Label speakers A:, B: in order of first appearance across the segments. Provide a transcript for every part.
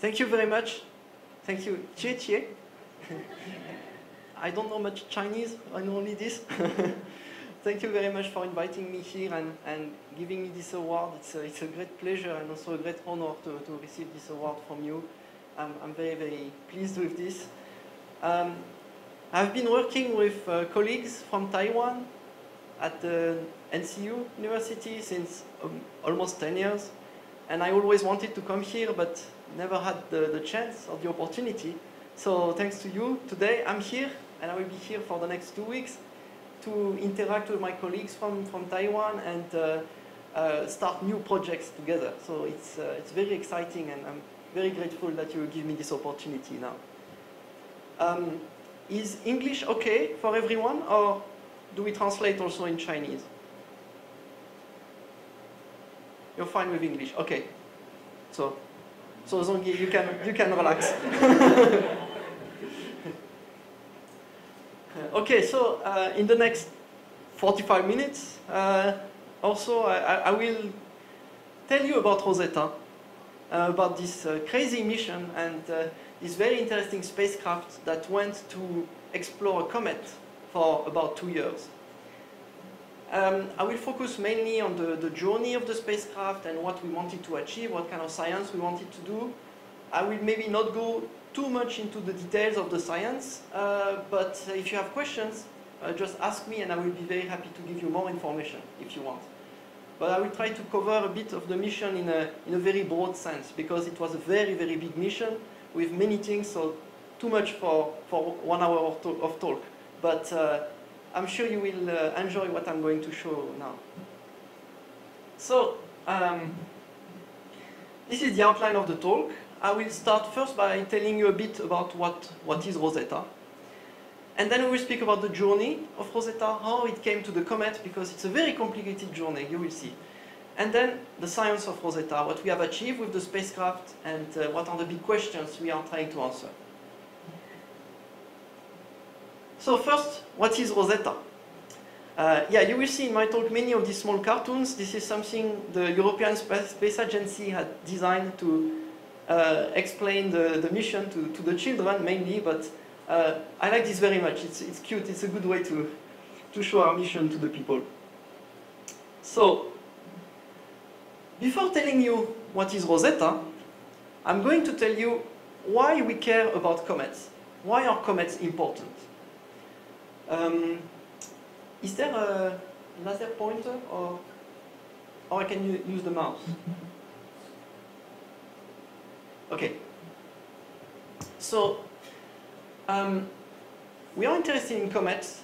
A: Thank you very much. Thank you. Jie Jie. I don't know much Chinese, I know only this. Thank you very much for inviting me here and giving me this award. It's a great pleasure and also a great honor to receive this award from you. I'm very, very pleased with this. I've been working with colleagues from Taiwan at the NCU University since almost 10 years. And I always wanted to come here, but never had the chance or the opportunity. So thanks to you, today I'm here, and I will be here for the next 2 weeks to interact with my colleagues from Taiwan and start new projects together. So it's very exciting, and I'm very grateful that you give me this opportunity now. Is English okay for everyone, or do we translate also in Chinese? You're fine with English, okay. So Zongyi, you can relax. Okay, so in the next 45 minutes, also I will tell you about Rosetta, about this crazy mission and this very interesting spacecraft that went to explore a comet for about 2 years. I will focus mainly on the journey of the spacecraft and what we wanted to achieve, what kind of science we wanted to do. I will maybe not go too much into the details of the science, but if you have questions, just ask me and I will be very happy to give you more information if you want. But I will try to cover a bit of the mission in a very broad sense, because it was a very, very big mission with many things, so too much for 1 hour of talk. But I'm sure you will enjoy what I'm going to show now. So, this is the outline of the talk. I will start first by telling you a bit about what is Rosetta. And then we will speak about the journey of Rosetta, how it came to the comet, because it's a very complicated journey, you will see. And then the science of Rosetta, what we have achieved with the spacecraft, and what are the big questions we are trying to answer. So first, what is Rosetta? Yeah, you will see in my talk many of these small cartoons. This is something the European Space Agency had designed to explain the mission to the children mainly, but I like this very much. It's cute. It's a good way to show our mission to the people. So, before telling you what is Rosetta, I'm going to tell you why we care about comets. Why are comets important? Is there a laser pointer, or I can use the mouse? Okay. So, we are interested in comets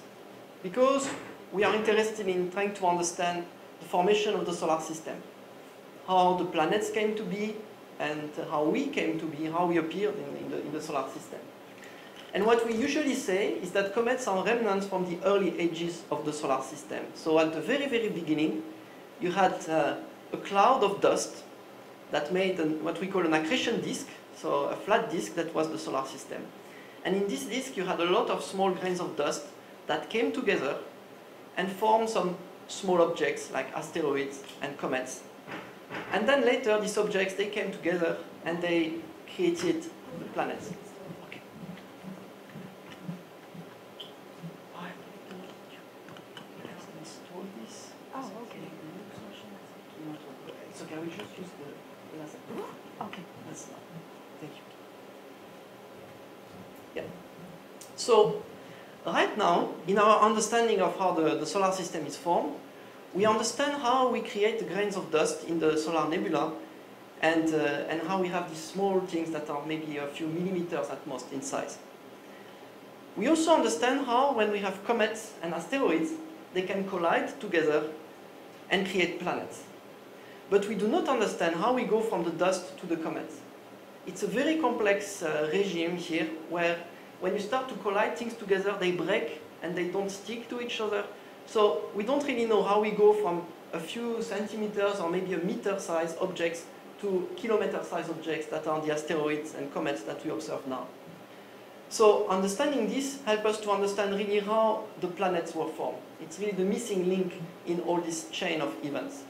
A: because we are interested in trying to understand the formation of the solar system, how the planets came to be, and how we came to be, how we appeared in the solar system. And what we usually say is that comets are remnants from the early ages of the solar system. So at the very, very beginning, you had a cloud of dust that made what we call an accretion disk, so a flat disk that was the solar system. And in this disk, you had a lot of small grains of dust that came together and formed some small objects like asteroids and comets. And then later, these objects, they came together and they created the planets. I will just use the laser.
B: Okay.
A: Thank you. Yeah. So, right now, in our understanding of how the solar system is formed, we understand how we create the grains of dust in the solar nebula, and how we have these small things that are maybe a few millimeters at most in size. We also understand how, when we have comets and asteroids, they can collide together and create planets. But we do not understand how we go from the dust to the comets. It's a very complex regime here, where when you start to collide things together, they break and they don't stick to each other. So we don't really know how we go from a few centimeters or maybe a meter-sized objects to kilometer-sized objects that are the asteroids and comets that we observe now. So understanding this helps us to understand really how the planets were formed. It's really the missing link in all this chain of events.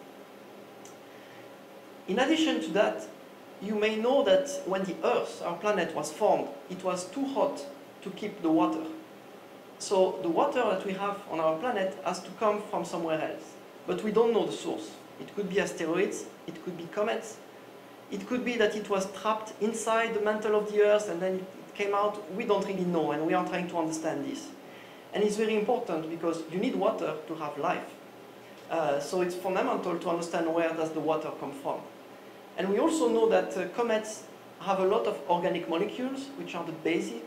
A: In addition to that, you may know that when the Earth, our planet, was formed, it was too hot to keep the water. So the water that we have on our planet has to come from somewhere else. But we don't know the source. It could be asteroids, it could be comets, it could be that it was trapped inside the mantle of the Earth and then it came out. We don't really know, and we are trying to understand this. And it's very important because you need water to have life. So it's fundamental to understand where does the water come from. And we also know that comets have a lot of organic molecules, which are the basic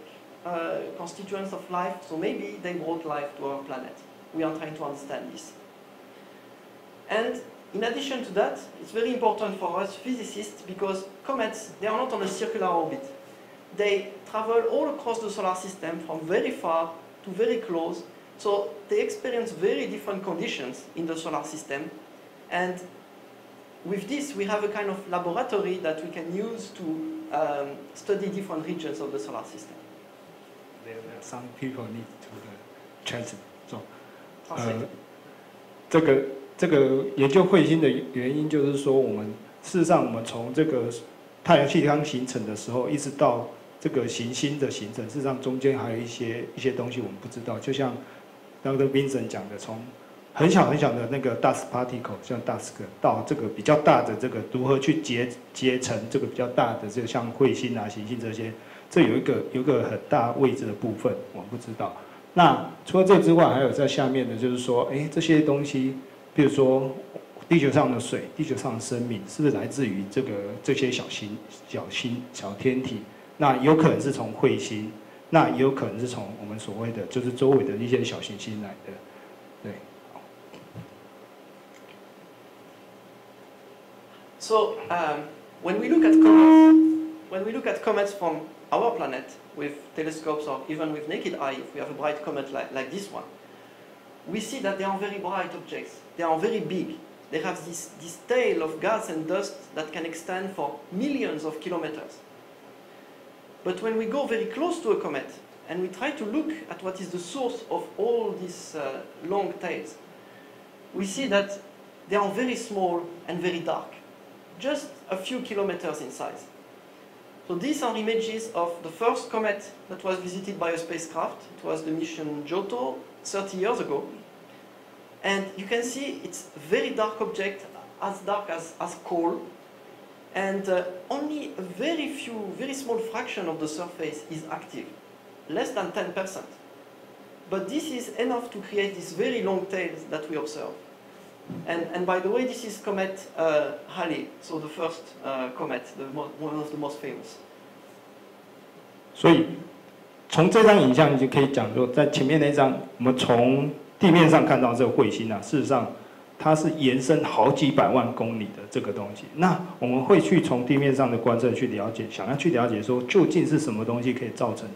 A: constituents of life. So maybe they brought life to our planet. We are trying to understand this. And in addition to that, it's very important for us physicists because comets, they are not on a circular orbit. They travel all across the solar system from very far to very close. So they experience very different conditions in the solar system. And with this, we have a kind of laboratory that we can use to study different regions of the solar system.
B: There are some people need to translate. So,这个研究彗星的原因就是说，事实上我们从这个太阳系刚形成的时候，一直到这个行星的形成，事实上中间还有一些东西我们不知道。就像刚刚 Vincent 讲的，从很小很小的那个 dust particle， 像 dust 到这个比较大的这个如何去结成这个比较大的这个像彗星啊、行星这些，这有一个很大位置的部分我们不知道。那除了这之外，还有在下面的就是说，这些东西。比如说，地球上的水、地球上的生命，是不是来自于这些小天体？那有可能是从彗星，那也有可能是从我们所谓的就是周围的一些小行星来的。对。
A: So when we look at comets from our planet with telescopes or even with naked eye, if we have a bright comet like this one, we see that they are very bright objects. They are very big. They have this tail of gas and dust that can extend for millions of kilometers. But when we go very close to a comet and we try to look at what is the source of all these long tails, we see that they are very small and very dark, just a few kilometers in size. So these are images of the first comet that was visited by a spacecraft. It was the mission Giotto 30 years ago. And you can see it's a very dark object, as dark as coal. And only a very small fraction of the surface is active, less than 10%. But this is enough to create these very long tails that we observe. And by the way, this is comet Halley, so the first comet, one of the most famous.
B: 所以从这张影像你就可以讲说，在前面那张，我们从地面上看到这个彗星啊，事实上它是延伸好几百万公里的这个东西。那我们会去从地面上的观测去了解，想要去了解说究竟是什么东西可以造成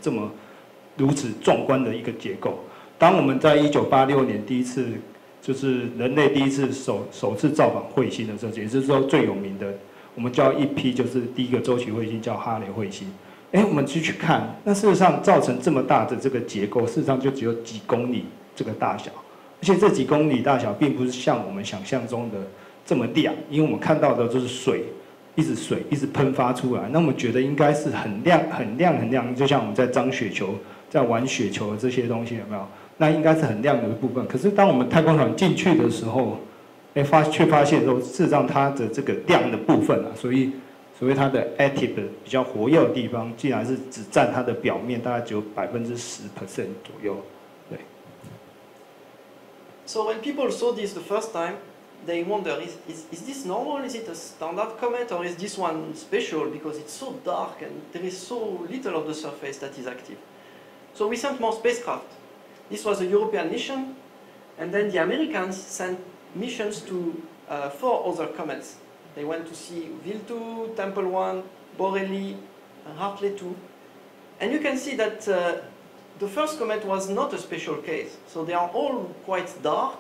B: 如此壮观的一个结构。当我们在1986年第一次，就是人类第一次首次造访彗星的时候，也就是说最有名的，我们叫一批就是第一个周期彗星叫哈雷彗星。我们去看，那事实上造成这么大的这个结构，事实上就只有几公里。这个大小，而且这几公里大小并不是像我们想象中的这么亮，因为我们看到的就是水一直喷发出来，那我们觉得应该是很亮，就像我们在张雪球、在玩雪球的这些东西有没有？那应该是很亮的部分。可是当我们太空船进去的时候，却发现说，事实上它的这个亮的部分啊，所谓它的 active 的比较活跃的地方，竟然是只占它的表面大概只有10% 左右。
A: So when people saw this the first time, they wonder, is this normal? Is it a standard comet, or is this one special because it's so dark and there is so little of the surface that is active? So we sent more spacecraft. This was a European mission, and then the Americans sent missions to 4 other comets. They went to see Ville 2, Tempel 1, Borrelly, Hartley 2. And you can see that the first comet was not a special case. So they are all quite dark,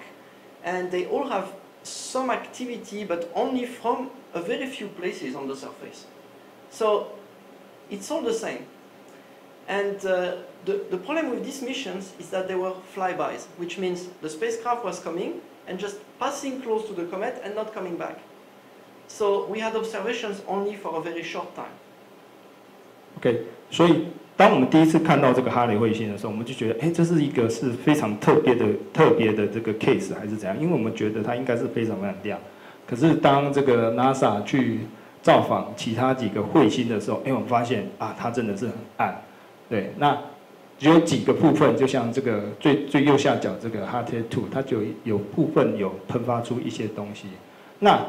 A: and they all have some activity, but only from a very few places on the surface. So it's all the same. And the problem with these missions is that they were flybys, which means the spacecraft was coming and just passing close to the comet and not coming back. So we had observations only for a very short time.
B: OK， 所以当我们第一次看到这个哈雷彗星的时候，我们就觉得，哎，这是一个是非常特别的这个 case 还是怎样？因为我们觉得它应该是非常非常亮。可是当这个 NASA 去造访其他几个彗星的时候，哎，我们发现啊，它真的是很暗。对，那只有几个部分，就像这个最右下角这个 HART-2， 它就有部分有喷发出一些东西。那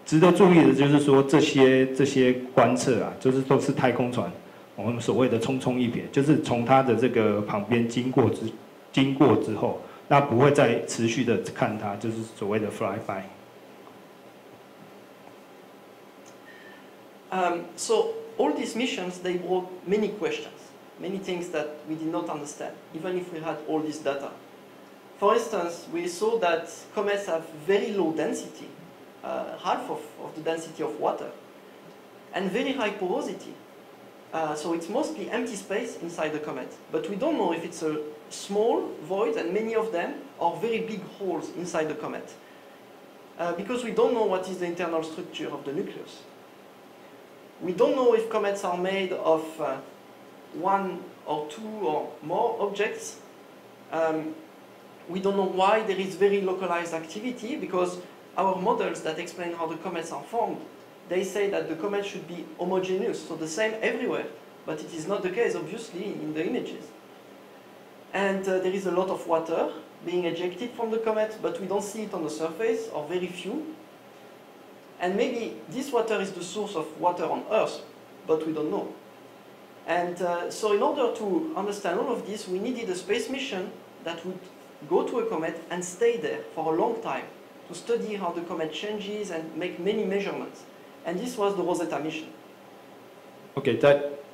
B: 值得注意的就是说，这些观测啊，就是都是太空船，我们所谓的匆匆一瞥，就是从它的这个旁边经过之后，那不会再持续的看它，就是所谓的 flyby。So
A: all these missions, they brought many questions, many things that we did not understand, even if we had all this data. For instance, we saw that comets have very low density, half of the density of water, and very high porosity. So it's mostly empty space inside the comet, but we don't know if it's a small void, and many of them are very big holes inside the comet, because we don't know what is the internal structure of the nucleus. We don't know if comets are made of one or two or more objects. We don't know why there is very localized activity, because our models that explain how the comets are formed, they say that the comet should be homogeneous, so the same everywhere, but it is not the case, obviously, in the images. And there is a lot of water being ejected from the comet, but we don't see it on the surface, or very few. And maybe this water is the source of water on Earth, but we don't know. And so in order to understand all of this, we needed a space mission that would go to a comet and stay there for a long time to study how the comet changes and make many measurements. And this was the Rosetta mission.
B: OK，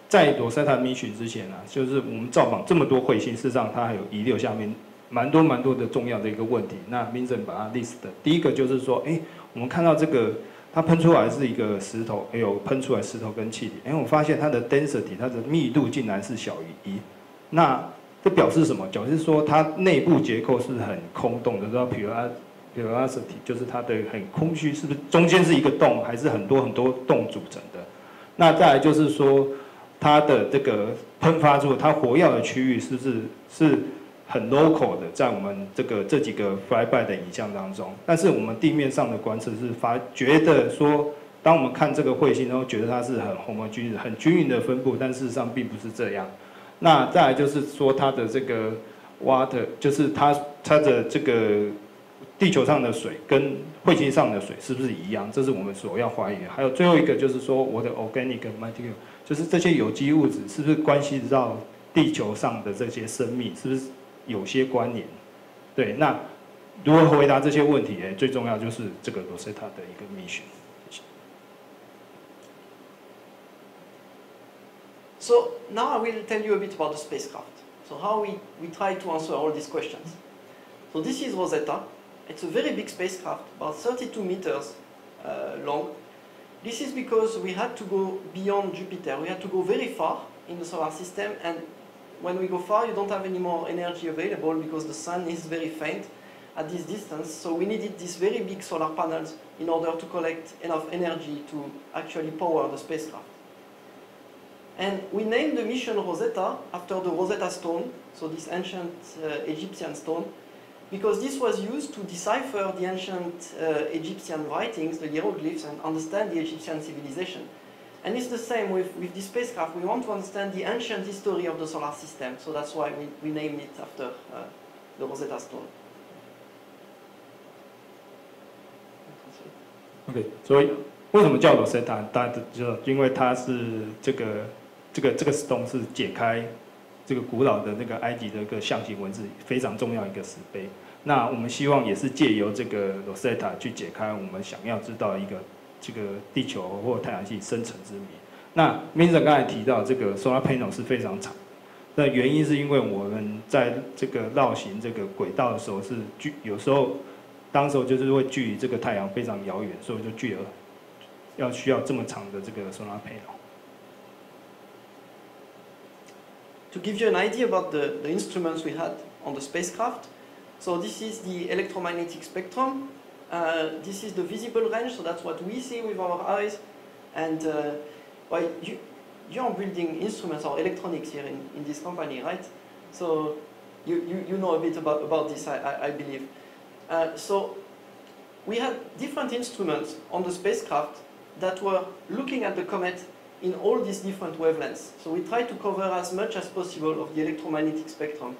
B: 在Rosetta mission 之前啊，就是我们造访这么多彗星，事实上它还有遗留下面蛮多的重要的一个问题。那 Vincent 把它 list 的，第一个就是说，哎，我们看到这个。它喷出来是一个石头，还有喷出来石头跟气体。我发现它的 density， 它的密度竟然是小于1。那这表示什么？表示说它内部结构是很空洞的，叫 porosity， 就是它的很空虚，是不是中间是一个洞，还是很多洞组成的？那再来就是说，它的这个喷发出它活跃的区域是不是很 local 的，在我们这几个 flyby 的影像当中，但是我们地面上的观测是觉得说，当我们看这个彗星，然后觉得它是很 homogeneous 很均匀的分布，但事实上并不是这样。那再来就是说，它的这个 water， 就是它的这个地球上的水跟彗星上的水是不是一样？这是我们所要怀疑的。还有最后一个就是说，我的 organic material， 就是这些有机物质是不是关系到地球上的这些生命，是不是？有些关联，对，那如何回答这些问题？最重要就是这个 Rosetta 的一个 mission。So
A: now I will tell you a bit about the spacecraft. So how we try to answer all these questions. So this is Rosetta. It's a very big spacecraft, about 32 meters long. This is because we had to go beyond Jupiter. We had to go very far in the solar system, and when we go far, you don't have any more energy available because the sun is very faint at this distance. So we needed these very big solar panels in order to collect enough energy to actually power the spacecraft. And we named the mission Rosetta after the Rosetta Stone, so this ancient Egyptian stone, because this was used to decipher the ancient Egyptian writings, the hieroglyphs, and understand the Egyptian civilization. And it's the same with this spacecraft. We want to understand the ancient history of the solar system, so that's why we named it after the Rosetta Stone.
B: OK， 所以为什么叫 Rosetta？ 大家知道，因为它是这个 stone 是解开这个古老的那个埃及的一个象形文字非常重要一个石碑。那我们希望也是借由这个 Rosetta 去解开我们想要知道一个。这个地球或太阳系生成之谜。那 Vincent 刚才提到这个 solar panel 是非常长，那原因是因为我们在这个绕行这个轨道的时候是有时候当时候就是会距离这个太阳非常遥远，所以就需要这么长的这个 solar panel。To
A: give you an idea about the instruments we had on the spacecraft, so this is the electromagnetic spectrum. This is the visible range, so that's what we see with our eyes. And well, you're building instruments or electronics here in this company, right? So you know a bit about this, I believe. So we had different instruments on the spacecraft that were looking at the comet in all these different wavelengths. So we tried to cover as much as possible of the electromagnetic spectrum.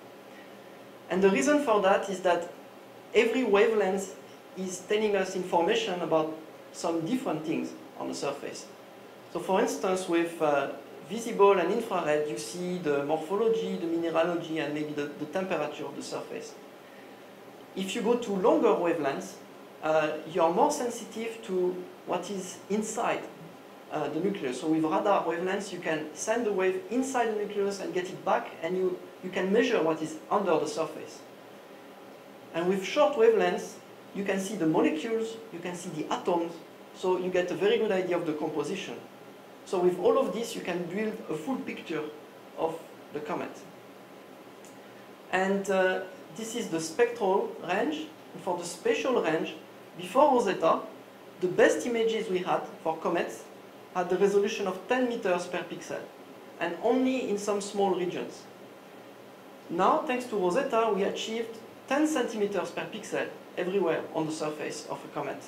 A: And the reason for that is that every wavelength is telling us information about some different things on the surface. So for instance, with visible and infrared, you see the morphology, the mineralogy, and maybe the temperature of the surface. If you go to longer wavelengths, you're more sensitive to what is inside the nucleus. So with radar wavelengths, you can send the wave inside the nucleus and get it back, and you can measure what is under the surface. And with short wavelengths, you can see the molecules, you can see the atoms, so you get a very good idea of the composition. So with all of this, you can build a full picture of the comet. And this is the spectral range. And for the spatial range, before Rosetta, the best images we had for comets had the resolution of 10 meters per pixel, and only in some small regions. Now, thanks to Rosetta, we achieved 10 centimeters per pixel everywhere on the surface of a comet.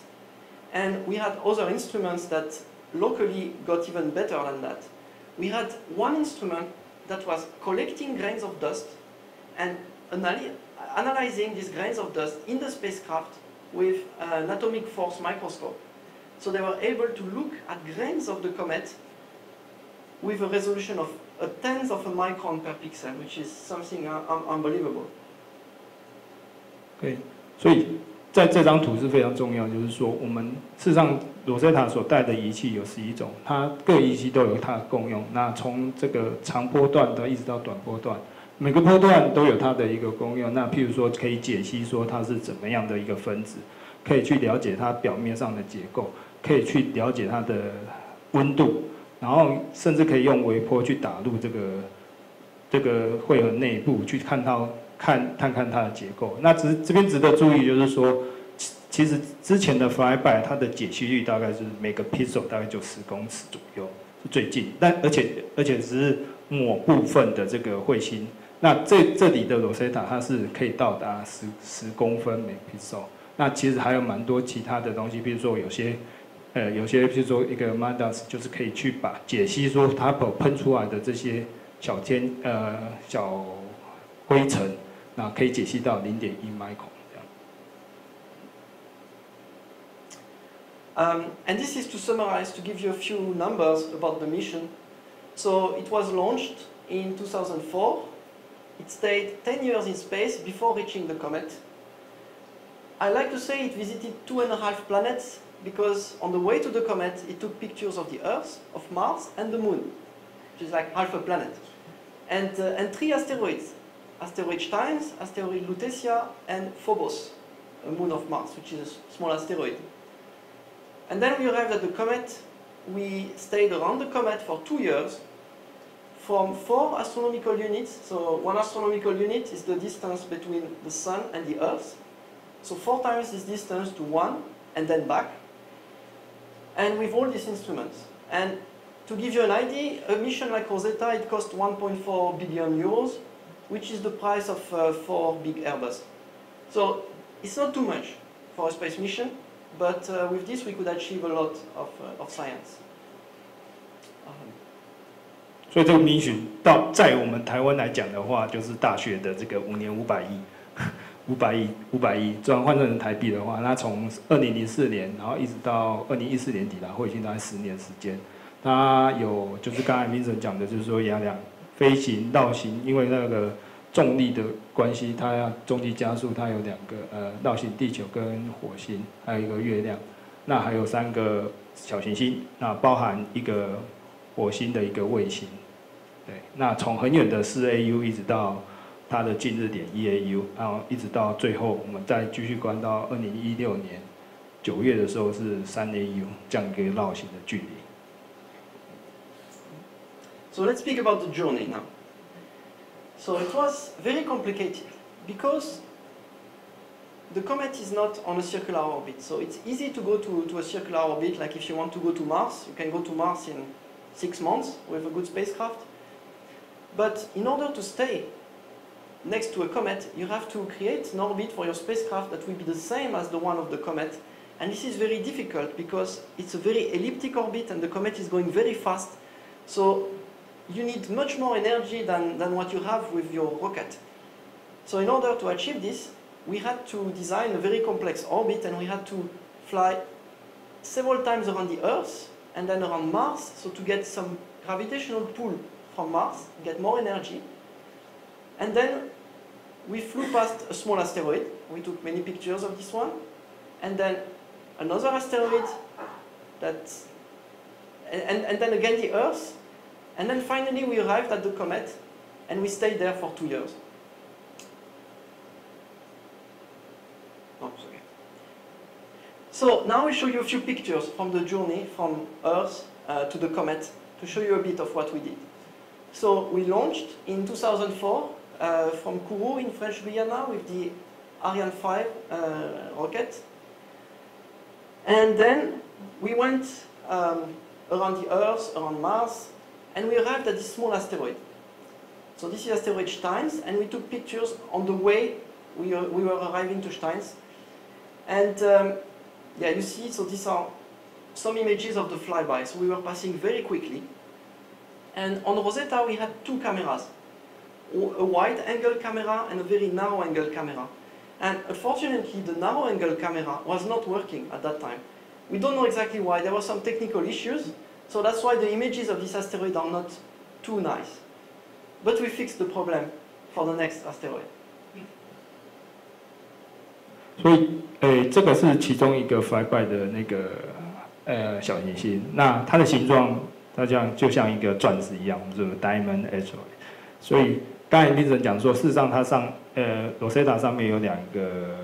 A: And we had other instruments that locally got even better than that. We had one instrument that was collecting grains of dust and analyzing these grains of dust in the spacecraft with an atomic force microscope. So they were able to look at grains of the comet with a resolution of a tenth of a micron per pixel, which is something unbelievable.
B: Okay, 所以在这张图是非常重要，就是说我们事实上Rosetta所带的仪器有11种，它各仪器都有它的功用。那从这个长波段一直到短波段，每个波段都有它的一个功用。那譬如说可以解析说它是怎么样的一个分子，可以去了解它表面上的结构，可以去了解它的温度，然后甚至可以用微波去打入这个汇合内部去探看它的结构。那这边值得注意就是说，其实之前的 flyby 它的解析率大概是每个 pixel 大概就10公尺左右，是最近。而且只是某部分的这个彗星。那这里的 Rosetta 它是可以到达10公分每 pixel。那其实还有蛮多其他的东西，比如说有些比如说一个 MADAS 就是可以去解析说它喷出来的这些小灰尘，那可以解析到0.1 micron。And
A: this is to summarize, to give you a few numbers about the mission. So it was launched in 2004. It stayed 10 years in space before reaching the comet. I like to say it visited 2.5 planets because on the way to the comet, it took pictures of the Earth, of Mars, and the Moon, which is like half a planet. And 3 asteroids. Asteroid Steins, asteroid Lutetia, and Phobos, a moon of Mars, which is a small asteroid. And then we arrived at the comet. We stayed around the comet for 2 years from 4 astronomical units. So 1 astronomical unit is the distance between the Sun and the Earth. So 4 times this distance to 1 and then back. And with all these instruments. And to give you an idea, a mission like Rosetta, it cost 1.4 billion euros, which is the price of 4 big Airbus. So it's not too much for a space mission. But with this, we could achieve a lot of science.
B: 所以这个 mission 在我们台湾来讲的话，就是大学的这个5年500亿，500亿，转换成台币的话，那从2004年，然后一直到2014年底啦，或已经大概10年时间。它有就是刚才Vincent讲的，就是说雅两飞行绕行，因为那个重力的关系，它要重力加速，它有2个绕行地球跟火星，还有一个月亮，那还有3个小行星，那包含一个火星的一个卫星，对，那从很远的4AU一直到它的近日点1AU，然后一直到最后我们再继续观到2016年9月的时候是3AU这样一个绕行的距离。
A: So let's speak about the journey now. So it was very complicated because the comet is not on a circular orbit, so it's easy to go to a circular orbit. Like if you want to go to Mars, you can go to Mars in 6 months with a good spacecraft. But in order to stay next to a comet, you have to create an orbit for your spacecraft that will be the same as the one of the comet. And this is very difficult because it's a very elliptic orbit and the comet is going very fast. So you need much more energy than what you have with your rocket. So in order to achieve this, we had to design a very complex orbit, and we had to fly several times around the Earth and then around Mars, so to get some gravitational pull from Mars, get more energy. And then we flew past a small asteroid. We took many pictures of this one. And then another asteroid, and then again the Earth. And then finally we arrived at the comet, and we stayed there for 2 years. Oh, sorry. So now I show you a few pictures from the journey from Earth to the comet to show you a bit of what we did. So we launched in 2004 from Kourou in French Guiana with the Ariane 5 rocket. And then we went around the Earth, around Mars, and we arrived at this small asteroid. So this is asteroid Steins, and we took pictures on the way we were arriving to Steins. And yeah, you see, so these are some images of the flyby. So we were passing very quickly. And on Rosetta, we had 2 cameras, a wide-angle camera and a very narrow-angle camera. And unfortunately, the narrow-angle camera was not working at that time. We don't know exactly why. There were some technical issues, so that's why the images of this asteroid are not too nice. But we fixed the problem for the next asteroid.
B: 所以，这个是其中一个 flyby 的那个小行星，那它的形状，它就像一个钻石一样，就是 diamond asteroid。所以刚才Vincent讲说，事实上它上Rosetta 上面有2个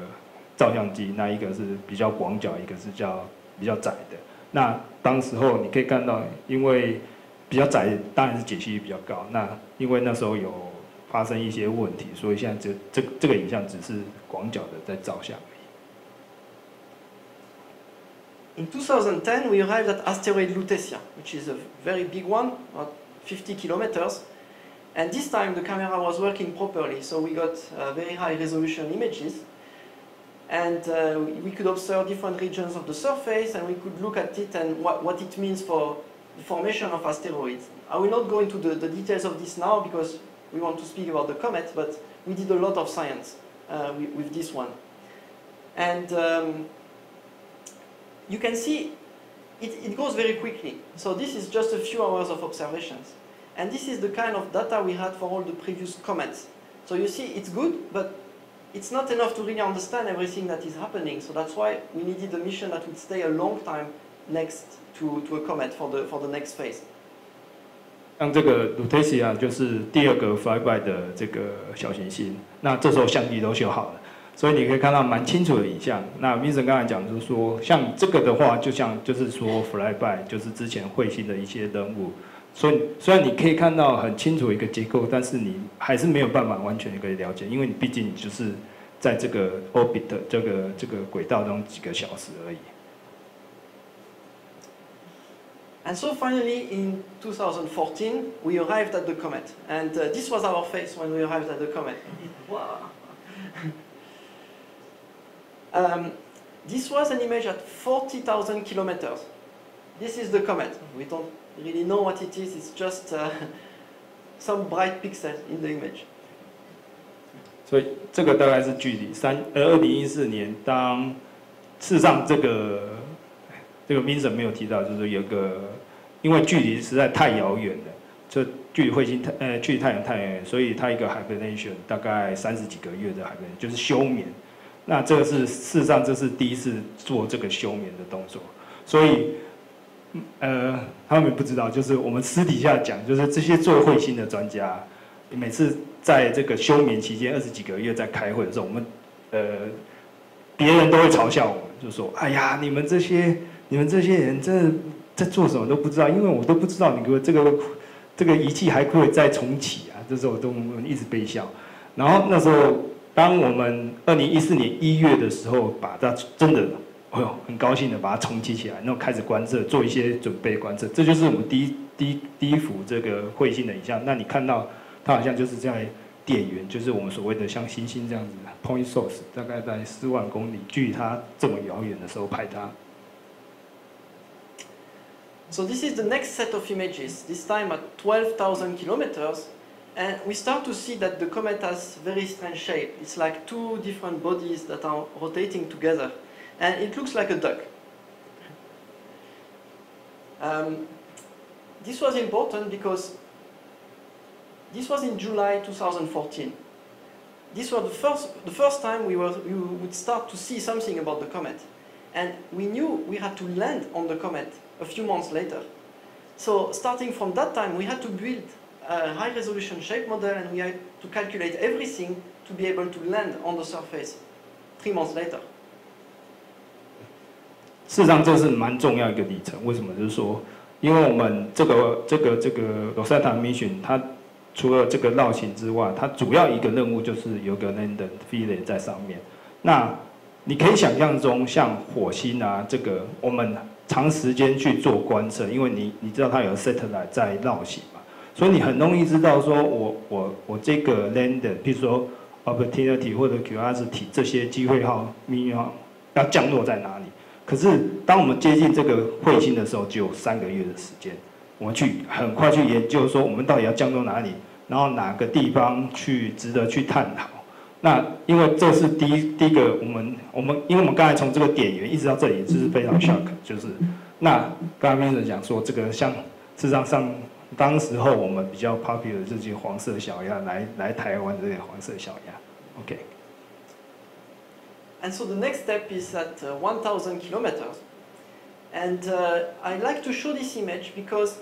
B: 照相机，那一个是比较广角，一个是比较窄的。那当时候你可以看到，因为比较窄，当然是解析率比较高。那因为那时候有发生一些问题，所以现在这个影像只是广角的在照相而已。
A: In 2010, we arrived at asteroid Lutetia, which is a very big one, about 50 kilometers. And this time the camera was working properly, so we got very high resolution images. And we could observe different regions of the surface, and we could look at it and what it means for the formation of asteroids. I will not go into the details of this now because we want to speak about the comet, but we did a lot of science with this one. And you can see it goes very quickly. So this is just a few hours of observations. And this is the kind of data we had for all the previous comets. So you see, it's good, but it's not enough to really understand everything that is happening. So that's why we needed a mission that would stay a long time next to a comet for the next phase.
B: 像这个 Lutetia 就是第2个 flyby 的这个小行星，那这时候相机都修好了，所以你可以看到蛮清楚的影像。那 Vincent 刚才讲就是说，像这个的话，就是说 flyby 就是之前彗星的一些任务。所以虽然你可以看到很清楚一个结构，但是你还是没有办法完全可以了解，因为你毕竟就是在这个 orbit 的这个轨道中几个小时而已。
A: And so finally, in 2014, we arrived at the comet, and this was our face when we arrived at the comet. Wow. This was an image at 40,000 kilometers. This is the comet. We don't really know what it is. It's just some bright pixels in the image.
B: 所以这个大概是距离2014年，当事实上这个 Vincent 没有提到，就是有个因为距离实在太遥远了，就距离彗星距离太阳太远，所以它一个 hibernation 大概30几个月的 hibernation 就是休眠。那这个是事实上这是第一次做这个休眠的动作，所以他们不知道，就是我们私底下讲，就是这些做彗星的专家，每次在这个休眠期间20几个月在开会的时候，我们别人都会嘲笑我们，就说：“哎呀，你们这些人真的在做什么都不知道，因为我都不知道你给我这个仪器还会再重启啊。”这时候我们一直被笑。然后那时候当我们2014年1月的时候，把它真的，很高兴的把它重启起来，然后开始观测，做一些准备观测，这就是我们第一幅这个彗星的影像。那你看到它好像就是在点源，就是我们所谓的像星星这样子 ，point source， 大概在4万公里，距离它这么遥远的时候拍它。
A: So this is the next set of images, this time at 12,000 kilometers, and we start to see that the comet has very strange shape. It's like two different bodies that are rotating together, and it looks like a duck. This was important because this was in July 2014. This was the first time we would start to see something about the comet, and we knew we had to land on the comet a few months later. So starting from that time, we had to build a high-resolution shape model, and we had to calculate everything to be able to land on the surface 3 months later.
B: 事实上，这是蛮重要一个里程。为什么？就是说，因为我们这个 Rosetta Mission， 它除了这个绕行之外，它主要一个任务就是有个 Lander Philae 在上面。那你可以想象中，像火星啊，这个我们长时间去做观测，因为你知道它有 satellite 在绕行嘛，所以你很容易知道说我这个 lander， 譬如说 opportunity 或者 curiosity 这些机会号、命运号要降落在哪里。可是当我们接近这个彗星的时候，只有3个月的时间，我们很快去研究说我们到底要降落哪里，然后哪个地方值得去探讨。那因为这是第一个，因为我们刚才从这个点源一直到这里，就是非常 shock， 就是那刚才 Vincent 讲说这个像事实上当时候我们比较 popular 这些黄色小鸭来台湾这些黄色小鸭 ，OK。
A: And so the next step is at 1,000 kilometers. And I like to show this image because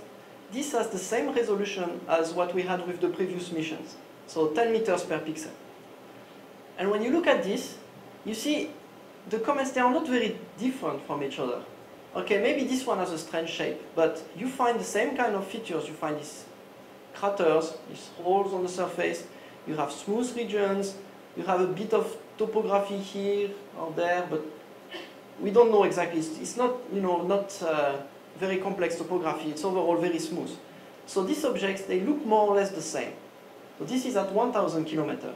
A: this has the same resolution as what we had with the previous missions. So 10 meters per pixel. And when you look at this, you see the comets, they are not very different from each other. Okay, maybe this one has a strange shape, but you find the same kind of features. You find these craters, these holes on the surface. You have smooth regions. You have a bit of topography here or there, but we don't know exactly. It's not, not very complex topography. It's overall very smooth. So these objects, they look more or less the same. So this is at 1,000 kilometers.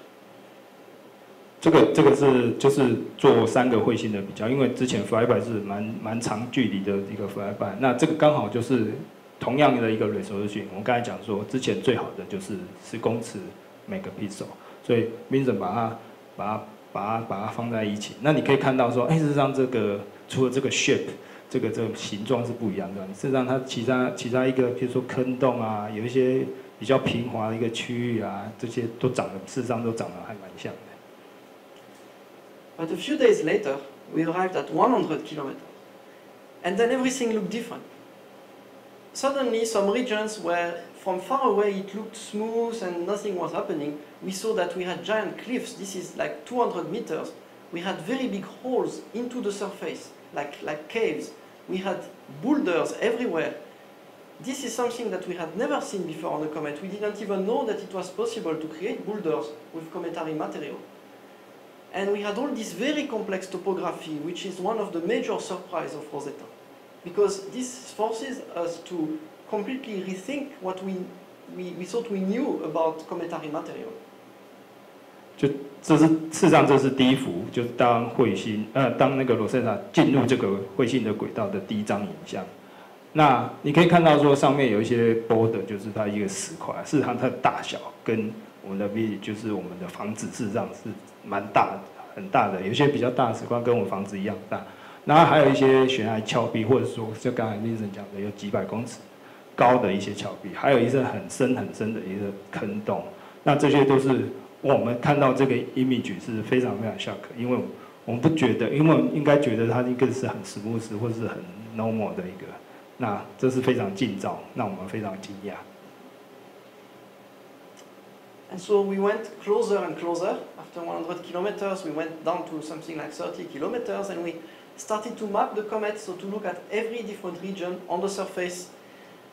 B: 这个就是做3个彗星的比较，因为之前 Flyby 是蛮长距离的一个 Flyby， 那这个刚好就是同样的一个 resolution。我们刚才讲说，之前最好的就是10公尺每个 pixel， 所以 Vincent 把它放在一起。那你可以看到说，事实上这个除了这个 shape， 这个形状是不一样的，事实上它其他一个，比如说坑洞啊，有一些比较平滑的一个区域啊，这些事实上都长得还蛮像的。
A: But a few days later, we arrived at 100 kilometers. And then everything looked different. Suddenly, some regions where from far away it looked smooth and nothing was happening, we saw that we had giant cliffs. This is like 200 meters. We had very big holes into the surface, like caves. We had boulders everywhere. This is something that we had never seen before on a comet. We didn't even know that it was possible to create boulders with cometary material. And we had all this very complex topography, which is one of the major surprises of Rosetta. Because this forces us to completely rethink what we thought we knew about cometary material.
B: 事实上这是第一幅，就是当那个 Rosetta 进入这个彗星的轨道的第一张影像。那你可以看到说上面有一些 boulder， 就是它一个石块，事实上它的大小跟我们的 village 就是我们的房子，事实上是蛮大的，很大的。有些比较大的石块跟我们房子一样大。然后还有一些悬崖峭壁，或者说就刚才 Vincent 讲的，有几百公尺高的一些峭壁，还有一些很深很深的一个坑洞。那这些都是我们看到这个 image 是非常非常 shock， 因为我们不觉得，因为我们应该觉得它应该是很 smooth 或是很 normal 的一个。那这是非常近照，让我们非常惊讶。
A: And so we went closer and closer. After 100 kilometers, we went down to something like 30 kilometers, and we started to map the comet, so to look at every different region on the surface.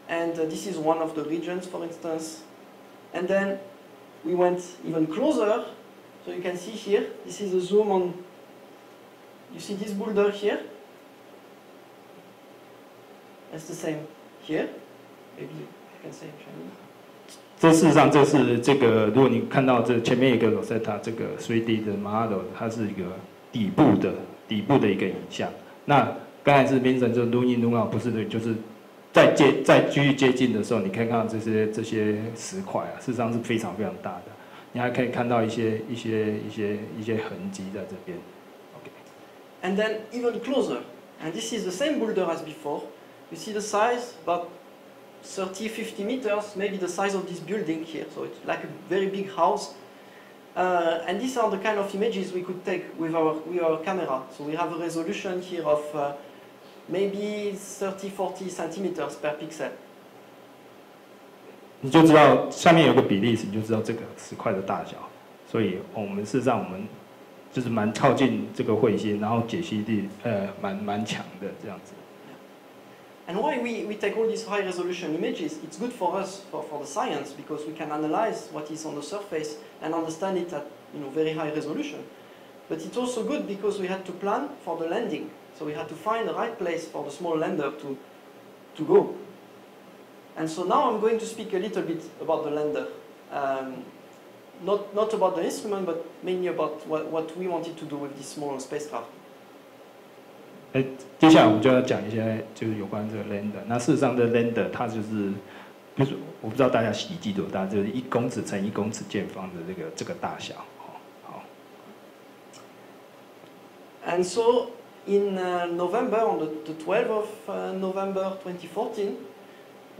A: And this is one of the regions, for instance. And then we went even closer, So you can see here, this is a zoom on, you see this boulder here? It's the same here. Maybe you can say in Chinese.
B: 这事实上，这是这个，如果你看到这前面一个 Rosetta 这个 3D 的 model， 它是一个底部的一个影像。那刚才是 Vincent 就 zoom in zoom out， 不是的，就是在继续接近的时候，你可以看到这些石块啊，事实上是非常非常大的。你还可以看到一些痕迹在这边。Okay.
A: And then even closer, and this is the same boulder as before. You see the size, about 30, 50 meters, maybe the size of this building here. So it's like a very big house. And these are the kind of images we could take with our camera. So we have a resolution here of maybe 30, 40 centimeters per pixel.
B: 你就知道下面有个比例，你就知道这个石块的大小。所以我们事实上我们就是蛮靠近这个彗星，然后解析力蛮强的这样子。
A: And why we take all these high resolution images? It's good for us, for the science, because we can analyze what is on the surface and understand it at very high resolution. But it's also good because we had to plan for the landing. So we had to find the right place for the small lander to go. And so now I'm going to speak a little bit about the lander. Not about the instrument, but mainly about what we wanted to do with this small spacecraft.
B: 接下来我们就要讲一些就是有关这个 lander。那事实上，这 lander 它就是，我不知道大家体积多大，就是1公尺乘1公尺见方的这个大小。好。
A: And so in November, on the 12th of November 2014,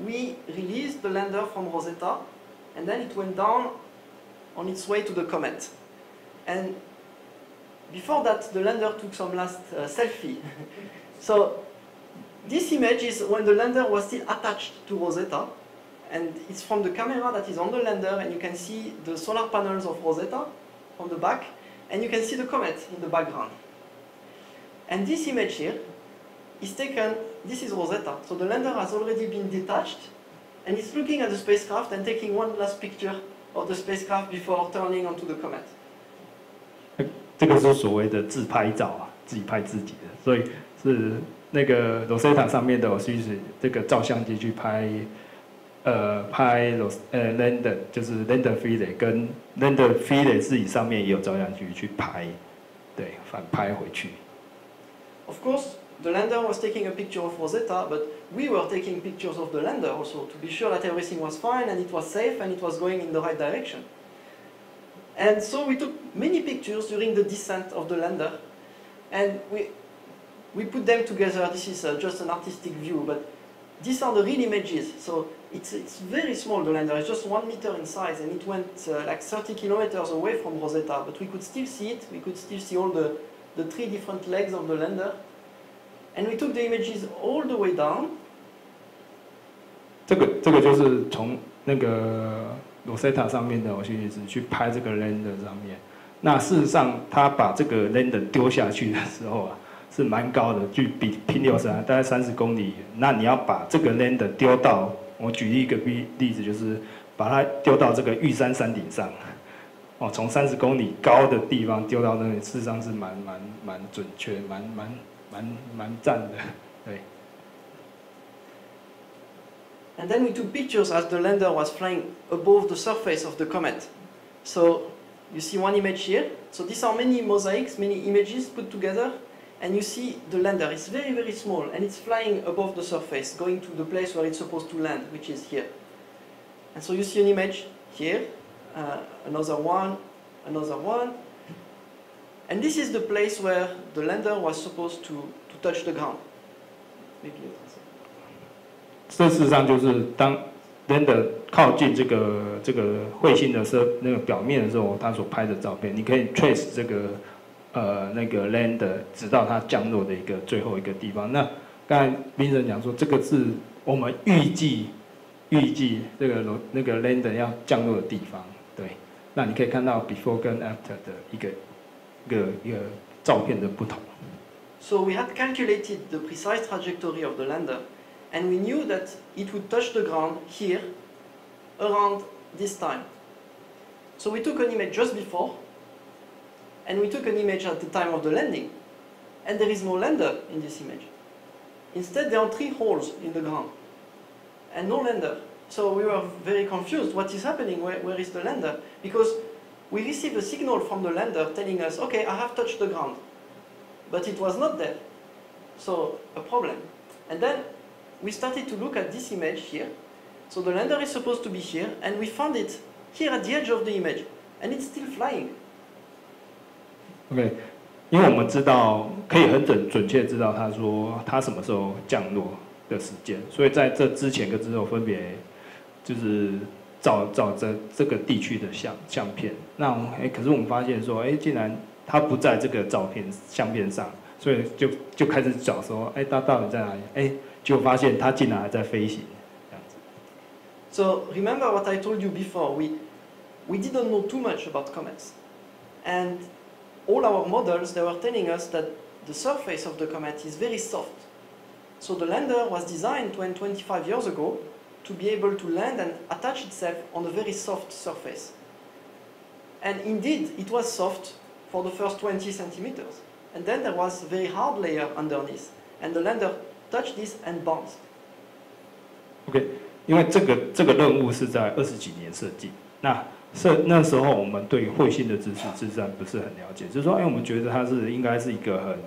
A: we released the lander from Rosetta, and then it went down on its way to the comet. And before that, the lander took some last selfie. So this image is when the lander was still attached to Rosetta, and it's from the camera that is on the lander, and you can see the solar panels of Rosetta on the back, and you can see the comet in the background. And this image here is taken, this is Rosetta, so the lander has already been detached, and it's looking at the spacecraft and taking one last picture of the spacecraft before turning onto the comet.
B: 这个是所谓的自拍照啊，自己拍自己的，所以是那个 Rosetta 上面的，我是这个照相机去拍lander， 就是 lander Philae 跟 lander Philae 自己上面也有照相机去拍，对，反拍回去。
A: Of course, the lander was taking a picture of Rosetta, but we were taking pictures of the lander also to be sure that everything was fine and it was safe and it was going in the right direction. And so we took many pictures during the descent of the lander, and we put them together. This is just an artistic view, but these are the real images. So it's very small, the lander. It's just 1 meter in size, and it went like 30 kilometers away from Rosetta, but we could still see it. We could still see all the 3 different legs of the lander. And we took the images all the way down.
B: 这个就是从那个Rosetta 上面的我去拍这个 lander 上面，那事实上他把这个 lander 丢下去的时候啊，是蛮高的，距比平流层大概30公里。那你要把这个 lander 丢到，我举一个例子，就是把它丢到这个玉山山顶上，哦，从30公里高的地方丢到那里，事实上是蛮准确，蛮赞的，对。
A: And then we took pictures as the lander was flying above the surface of the comet. So you see one image here. So these are many mosaics, many images put together. And you see the lander. It's very, very small. And it's flying above the surface, going to the place where it's supposed to land, which is here. And so you see an image here, another one. And this is the place where the lander was supposed to touch the ground. Maybe you can say.
B: 这事实上就是当 lander 靠近这个彗星的那个表面的时候，它所拍的照片，你可以 trace 这个那个 lander 直到它降落的最后一个地方。那刚才Vincent讲说，这个是我们预计这个那个 lander 要降落的地方，对。那你可以看到 before 跟 after 的一个照片的不同。
A: So we had calculated the precise trajectory of the lander. And we knew that it would touch the ground here, around this time. So we took an image just before, and we took an image at the time of the landing, and there is no lander in this image. Instead, there are 3 holes in the ground, and no lander. So we were very confused. What is happening? Where is the lander? Because we received a signal from the lander telling us, okay, I have touched the ground, but it was not there. So a problem. And then we started to look at this image here. So the lander is supposed to be here, and we found it here at the edge of the image, and it's still flying.
B: OK， 因为我们知道可以很准确知道他说他什么时候降落的时间，所以在这之前跟之后分别就是照这个地区的相片。那可是我们发现说，竟然他不在这个相片上，所以就开始找说，他到底在哪里？就发现他竟然还在飞行，这样子。
A: So remember what I told you before. We didn't know too much about comets, and all our models they were telling us that the surface of the comet is very soft. So the lander was designed 25 years ago to be able to land and attach itself on a very soft surface. And indeed, it was soft for the first 20 centimeters. And then there was a very hard layer underneath. And the lander touched this and bounced.
B: OK， 因为这个任务是在20几年设计，那时候我们对彗星的知识自然不是很了解，就是说，我们觉得它应该是一个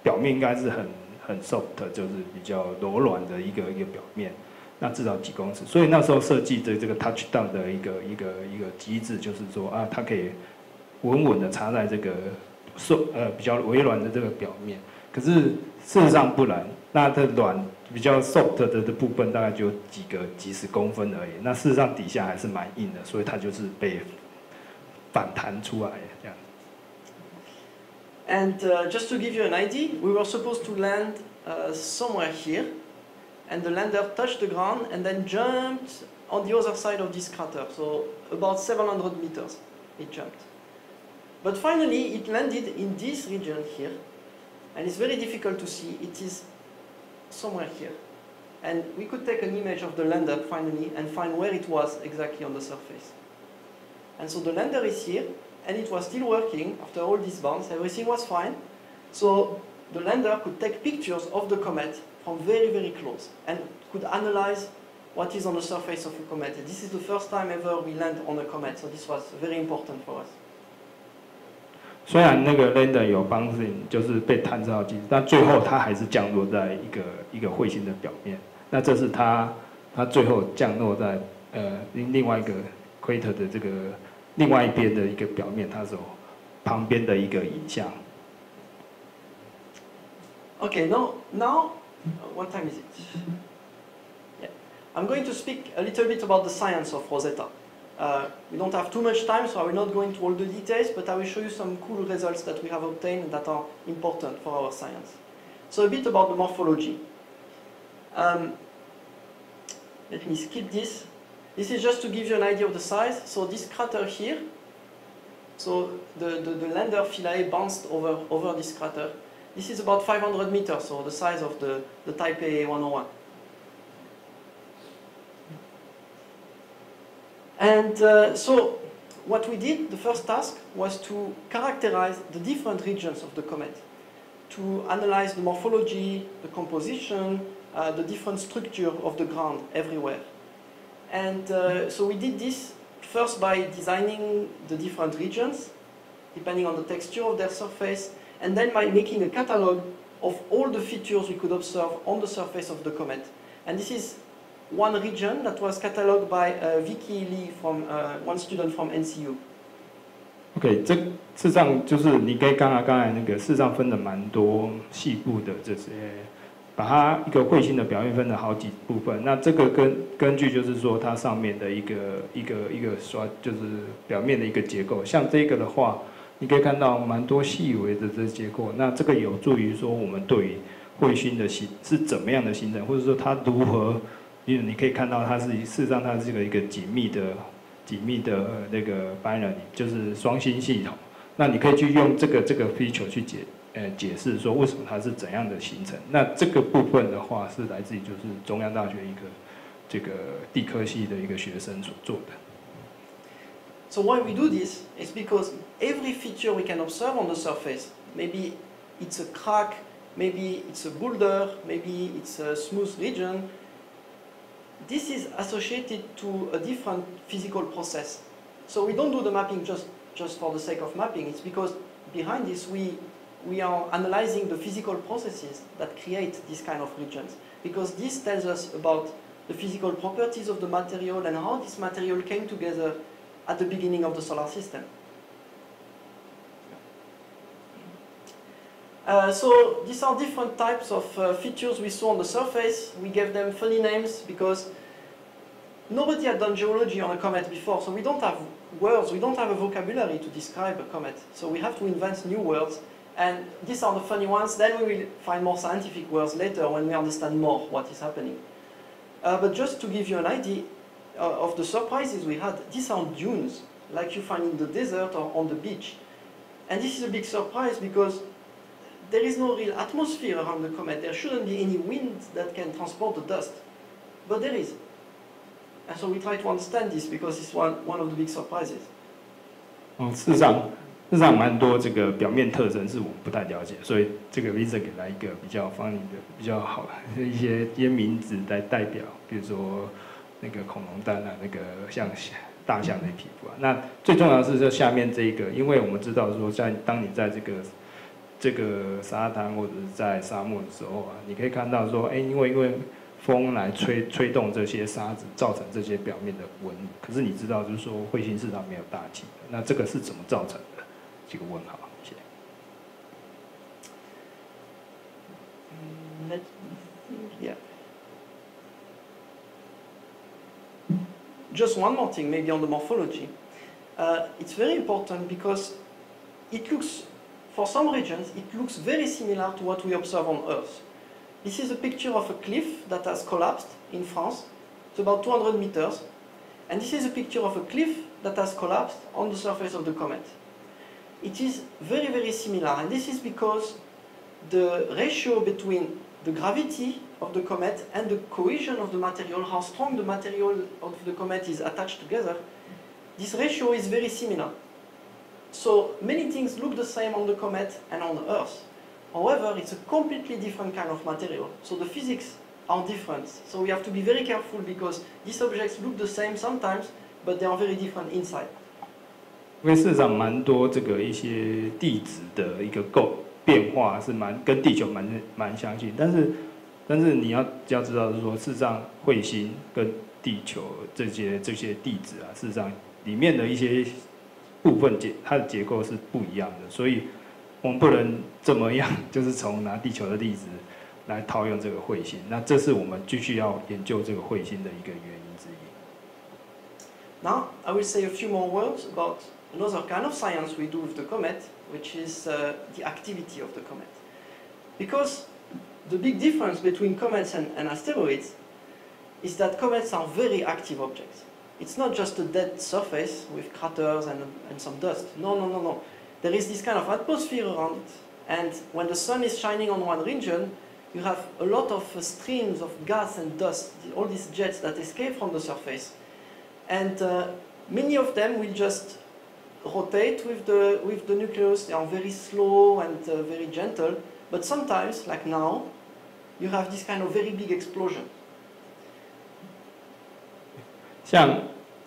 B: 表面应该是很 soft， 就是比较柔软的一个表面。那至少几公尺，所以那时候设计的这个 touchdown 的一个机制，就是说它可以稳稳的插在这个比较微软的这个表面。可是事实上不然，那它比较 soft 的部分大概就几十公分而已。那事实上底下还是蛮硬的，所以它就是被反弹出来这样。
A: And just to give you an idea, we were supposed to land somewhere here. And the lander touched the ground and then jumped on the other side of this crater, so about 700 meters it jumped. But finally it landed in this region here, and it's very difficult to see. It is somewhere here. And we could take an image of the lander finally and find where it was exactly on the surface. And so the lander is here, and it was still working after all this bounce. Everything was fine. So the lander could take pictures of the comet from very, very close and could analyze what is on the surface of a comet. This is the first time ever we land on a comet, so this was very important for us.
B: 虽然那个 lander 有bouncing，就是被探测到机制，但最后它还是降落在一个彗星的表面。那这是它最后降落在另外一个 crater 的这个另外一边的一个表面，它所旁边的一个影像。
A: Okay, now. What time is it? Yeah. I'm going to speak a little bit about the science of Rosetta. We don't have too much time, so I will not go into all the details, but I will show you some cool results that we have obtained that are important for our science. So a bit about the morphology. Let me skip this. This is just to give you an idea of the size. So this crater here, so the lander Philae bounced over this crater. This is about 500 meters, so the size of the Taipei 101. And so what we did, the first task, was to characterize the different regions of the comet, to analyze the morphology, the composition, the different structure of the ground everywhere. And so we did this first by designing the different regions, depending on the texture of their surface, and then by making a catalog of all the features we could observe on the surface of the comet. And this is one region that was cataloged by Vicky Lee, one student from NCU.
B: OK， 这事实上就是你刚才那个事实上分了蛮多细部的这些，把它一个彗星的表面分了好几部分。那这个根据就是说它上面的一个就是表面的一个结构，像这个的话。你可以看到蛮多细微的这结构，那这个有助于说我们对于彗星的是怎么样的形成，或者说它如何，你可以看到它事实上它是一个紧密的那个 binary， 就是双星系统。那你可以去用这个 feature 去解释说为什么它是怎样的形成。那这个部分的话是来自于就是中央大学一个这个地科系的一个学生所做的。
A: So why we do this is because every feature we can observe on the surface, maybe it's a crack, maybe it's a boulder, maybe it's a smooth region, this is associated to a different physical process. So we don't do the mapping just for the sake of mapping. It's because behind this we are analyzing the physical processes that create these kind of regions. Because this tells us about the physical properties of the material and how this material came together at the beginning of the solar system. So these are different types of features we saw on the surface. We gave them funny names because nobody had done geology on a comet before, so we don't have words, we don't have a vocabulary to describe a comet. So we have to invent new words, and these are the funny ones. Then we will find more scientific words later when we understand more what is happening. But just to give you an idea of the surprises we had, these are dunes, like you find in the desert or on the beach. And this is a big surprise because there is no real atmosphere around the comet. There shouldn't be any wind that can transport the dust, but there is. And so we try to understand this because it's one of the big surprises.
B: 事实上蛮多这个表面特征是我们不太了解，所以这个 Vincent 给来一个比较方言的、比较好的一些名字来代表，比如说那个恐龙蛋啊，那个像大象的皮肤啊。那最重要的是这下面这一个，因为我们知道说，当你在这个沙滩或者是在沙漠的时候啊，你可以看到说，因为风来吹动这些沙子，造成这些表面的纹理。可是你知道，就是说彗星是它没有大气的，那这个是怎么造成的？几个问号，谢谢。
A: Yeah. Just one more thing, maybe on the morphology. It's very important because it looks, for some regions, it looks very similar to what we observe on Earth. This is a picture of a cliff that has collapsed in France. It's about 200 meters. And this is a picture of a cliff that has collapsed on the surface of the comet. It is very, very similar. And this is because the ratio between the gravity of the comet and the cohesion of the material, how strong the material of the comet is attached together, this ratio is very similar. So many things look the same on the comet and on Earth. However, it's a completely different kind of material. So the physics are different. So we have to be very careful because these objects look the same sometimes, but they are very different inside.
B: 因为事实上蛮多这个一些地质的一个变化是跟地球蛮相近，但是你要知道是说，事实上彗星跟地球这些地质啊，事实上里面的一些部分它的结构是不一样的，所以我们不能这么样，就是从拿地球的例子来套用这个彗星。那这是我们继续要研究这个彗星的一个原因之一。
A: Now I will say a few more words about another kind of science we do with the comet, which is the activity of the comet. Because the big difference between comets and asteroids is that comets are very active objects. It's not just a dead surface with craters and some dust. No. There is this kind of atmosphere around it. And when the sun is shining on one region, you have a lot of streams of gas and dust, all these jets that escape from the surface. And many of them will just rotate with the nucleus. They are very slow and very gentle. But sometimes, like now, you have this kind of very big explosion.
B: 像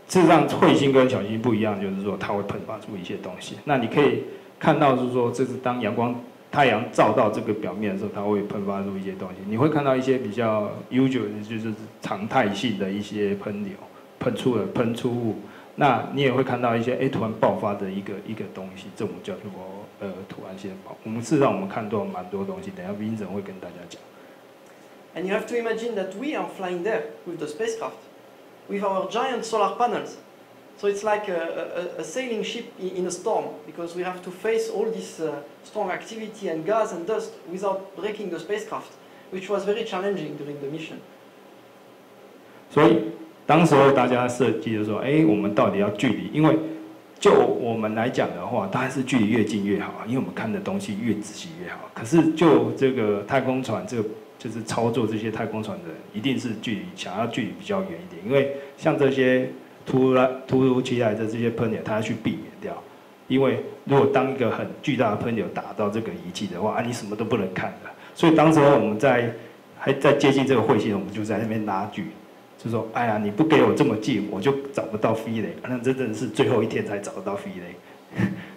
B: 事实上，彗星跟小行星不一样，就是说它会喷发出一些东西。那你可以看到，就是说，这是当太阳照到这个表面的时候，它会喷发出一些东西。你会看到一些比较 usual 就是常态性的一些喷流、喷出物。那你也会看到一些突然爆发的一个东西，这种叫做突然性爆。我们事实上我们看到蛮多东西，等一下 Vincent 会跟大家讲。
A: And you have to imagine that we are flying there with the spacecraft, with our giant solar panels. So it's like a sailing ship in a storm, because we have to face all this strong activity and gas and dust without breaking the spacecraft, which was very challenging during the mission.
B: 所以当时候大家设计的说，我们到底要距离？因为就我们来讲的话，当然是距离越近越好，因为我们看的东西越仔细越好。可是就这个太空船，这个就是操作这些太空船的人，一定是想要距离比较远一点，因为像这些突如其来的这些喷流，它要去避免掉。因为如果当一个很巨大的喷流打到这个仪器的话，你什么都不能看的。所以当时候我们还在接近这个彗星，我们就在那边拉锯，就说：哎呀，你不给我这么近，我就找不到飞雷。那真的是最后一天才找得到飞雷。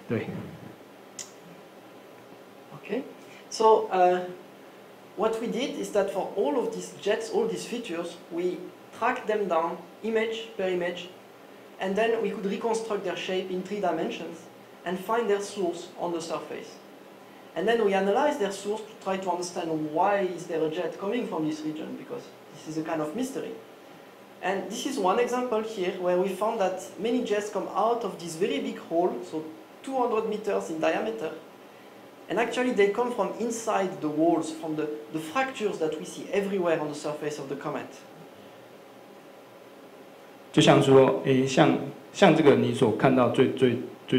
B: 对。
A: Okay. So what we did is that for all of these jets, all these features, we tracked them down image per image, and then we could reconstruct their shape in 3 dimensions and find their source on the surface. And then we analyze their source to try to understand why is there a jet coming from this region, because this is a kind of mystery. And this is one example here where we found that many jets come out of this very big hole, so 200 meters in diameter. And actually they come from inside the walls, from the fractures that we see everywhere on the surface of the comet.
B: 就像说，像这个你所看到最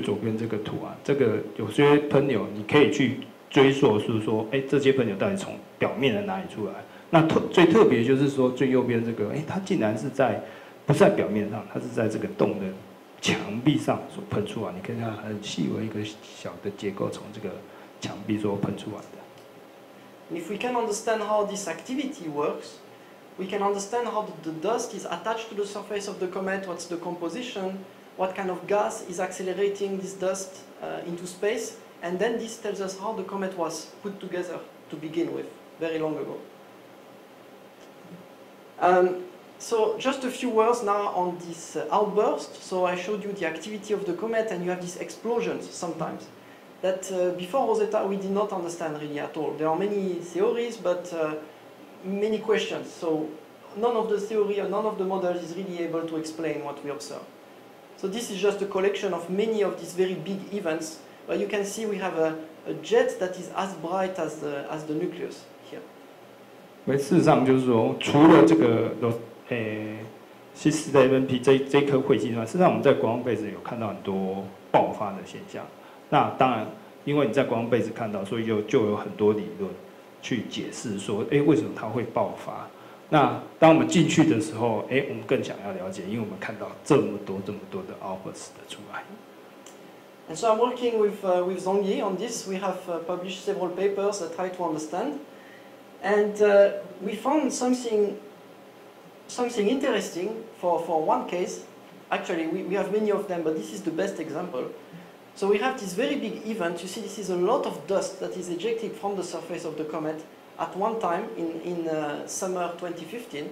B: 左边这个图啊，这个有些喷流你可以去追溯，是说，这些喷流到底从表面的哪里出来？那最特别就是说最右边这个，它竟然是不是在表面上，它是在这个洞的墙壁上所喷出来。你看它很细微一个小的结构从这个墙壁所喷出来的。
A: If we can understand how this activity works, we can understand how the dust is attached to the surface of the comet, what's the composition, what kind of gas is accelerating this dust into space, and then this tells us how the comet was put together to begin with, very long ago. So just a few words now on this outburst. So I showed you the activity of the comet, and you have these explosions sometimes that before Rosetta we did not understand really at all. There are many theories, but many questions. So none of the theory or none of the models is really able to explain what we observe. So this is just a collection of many of these very big events, where you can see we have a jet that is as bright as the nucleus here.
B: 事实上就是说，除了这个C4MP 这颗彗星之外，事实上我们在国王贝子有看到很多爆发的现象。那当然，因为你在国王贝子看到，所以就有很多理论去解释说，为什么它会爆发？那当我们进去的时候，我们更想要了解，因为我们看到这么多的 outburst 的出来。
A: And so I'm working with Zhongyi on this. We have published several papers that try to understand, and we found something interesting for one case. Actually, we have many of them, but this is the best example. So we have this very big event. You see, this is a lot of dust that is ejected from the surface of the comet at one time in summer 2015.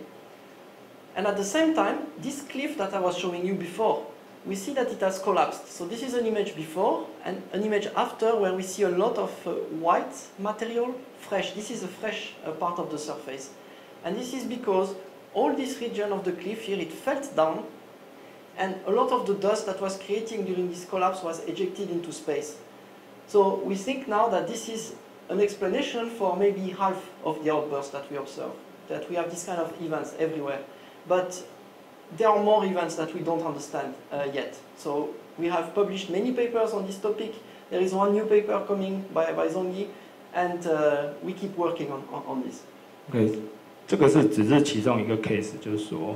A: And at the same time, this cliff that I was showing you before, we see that it has collapsed. So this is an image before and an image after, where we see a lot of white material, fresh. This is a fresh part of the surface. And this is because all this region of the cliff here, it fell down, and a lot of the dust that was creating during this collapse was ejected into space. So we think now that this is an explanation for maybe half of the outbursts that we observe, that we have this kind of events everywhere. But there are more events that we don't understand yet. So we have published many papers on this topic. There is one new paper coming by Zhongyi, and we keep working on this.
B: Okay. 这个只是其中一个 case， 就是说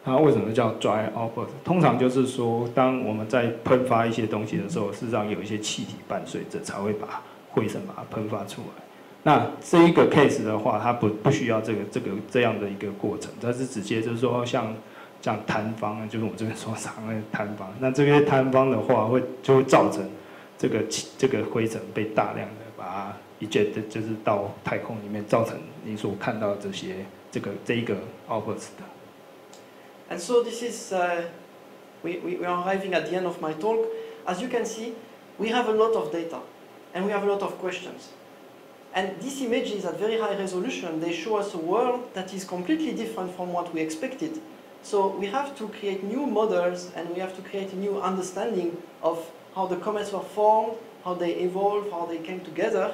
B: 它为什么叫 dry outburst？ 通常就是说，当我们在喷发一些东西的时候，事实上有一些气体伴随着，才会把灰尘把它喷发出来。那这一个 case 的话，它不需要这样的一个过程，它是直接就是说像摊方，就是我这边所讲的摊方。那这些摊方的话，就会造成这个灰尘被大量的把它eject，就是到太空里面，造成你所看到这一个 outburst 的。
A: And so this is we are arriving at the end of my talk. As you can see, we have a lot of data, and we have a lot of questions. And these images at very high resolution, they show us a world that is completely different from what we expected. So we have to create new models, and we have to create a new understanding of how the comets were formed, how they evolved, how they came together.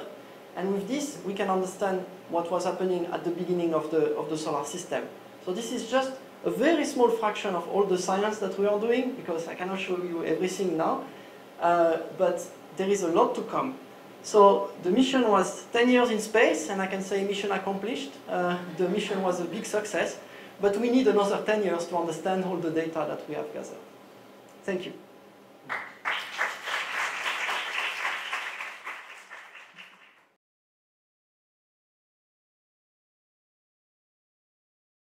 A: And with this, we can understand what was happening at the beginning of the solar system. So this is just a very small fraction of all the science that we are doing, because I cannot show you everything now, but there is a lot to come. So the mission was 10 years in space, and I can say mission accomplished. The mission was a big success, but we need another 10 years to understand all the data that we have gathered. Thank you.